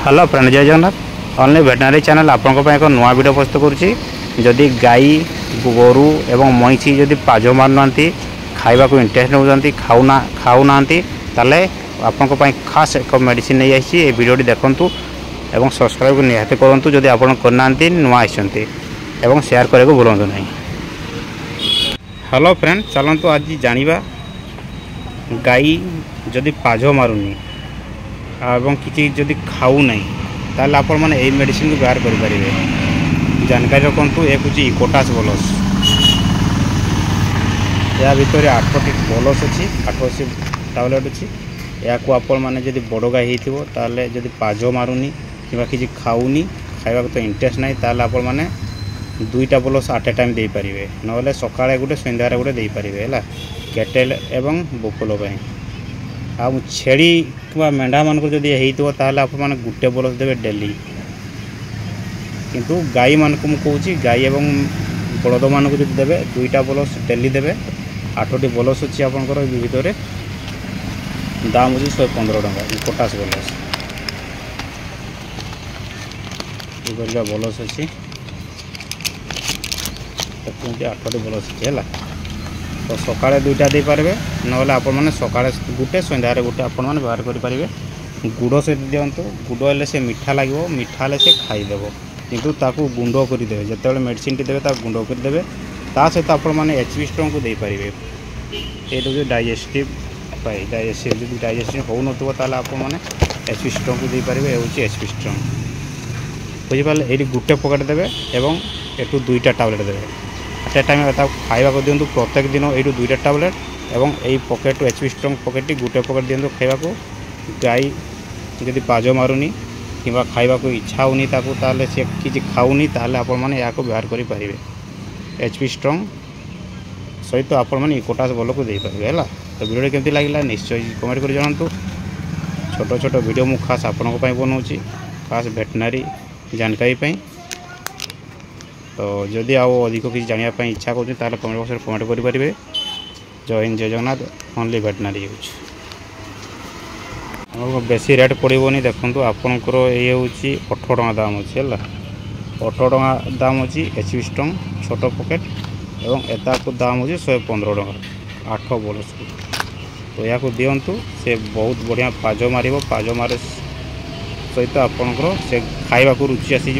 Hello friend जय Jagannath only veterinary channel आपण एक नुआ वीडियो प्रस्तुत करुँची जदि गाई गोरु एवं मईची जदि पाज मारूना खावा को इंटरेस्ट नौकरी खाऊना ताले आपण खास एक मेडिसिन नहीं आई वीडियो देखूँ एवं सब्सक्राइब को निहाती करूँ जदि आप करना नुआ आसती एवं शेयर करने को भूलु ना। हेलो फ्रेंड चलतु आज जानिबा गाई जदि पाज मारूनी एवं किसी जदि खाऊ नहीं ताल आपण मैंने यही मेडिसिन को व्यवहार करें। जानकारी रखु एक हूँ इकोटास बोलस या भितर 8टी बोलस अच्छी 8 टैबलेट अच्छी या आपण मैंने जदि बड़ गाई होताले जदि पाज मारूनी कि किसी खाऊनी खावा तो इंटरेस्ट ना ताल आपण मैंने 2टा बोलस आट ए टाइम दे पारे ना सकाଳେ गोटे सन्ध्यारे गोटे दे पारे है कैटेल एवं बुफलो आ छेड़ी कि मेढ़ा मान जदि होता मैंने गोटे बोलस देवे डेली किंतु गाई मान को मुझे गाई एवं बलद मान को जब देवे 2टा बोलस डेली देवे 8टी बोलस अच्छी आपंकर भितर दाम हूँ 115 टका इकोटास बोलस ये बोलस अच्छी 8टी बोलस अच्छी है तो सकाଳେ 2टा दे पारे ना आपण मैंने सकाଳେ गोटे सन्ध्यारे गोटे आपण मैंने व्यवहार करेंगे। गुड़ सहित दिंतु गुड़ हेल्ले से मीठा लगे मीठा हेल्ले से खाईदेव किंतु ताकू गुंड करदे जो मेडिसिन टी देवे गुंड करदे ता सहित आपण मैंने एचपी स्ट्रंग को दे पारे ये डाइजेस्टिव डाइजेस्टिव जो डाइजेस्टिव हो नाल आप एचपी स्ट्रंग को दे पारे हूँ एचपी स्ट्रंग बुझिपारे ये गोटे पकेट देवे एवं एटू 2टा टैबलेट देवे आट ए टाइम खावा को दिंतु प्रत्येक दिन यू 2टा टैबलेट एवं यही पकेट एचपी स्ट्रंग पकेट गोटे पकेट दिंतु खावा को गाई जदि पाज मारूनी कि खावा को इच्छा होनी ताले से किसी खाऊनी ताले आपण मैंने या व्यवहार करें एचपी स्ट्रंग सहित आपण मैंने इकोटास बोल को दे पारे है। तो वीडियो केमती लगे निश्चय कमेंट कर जनातु। छोट छोट वीडियो मु खास आपण बनाऊँगी खास वेटनरी जानकारी तो जदि आओ अधिक किसी जानापी इच्छा करें कमेंट बॉक्स में कमेंट करेंगे। जय हिंद जय जगन्नाथ ओनली वेटनरी यूज आम बेसी रेट पड़ोनी देखो आपंकर ये हूँ 18 टका दाम अच्छे है 18 टका दाम अच्छी एचपी स्ट्रंग छोट पकेट एवं एता को दाम हूँ 115 टका 8 बोलस तो या दिंतु से बहुत बढ़िया पाज मार पाज मारे सहित आपंकर से खावा को रुचि आसीज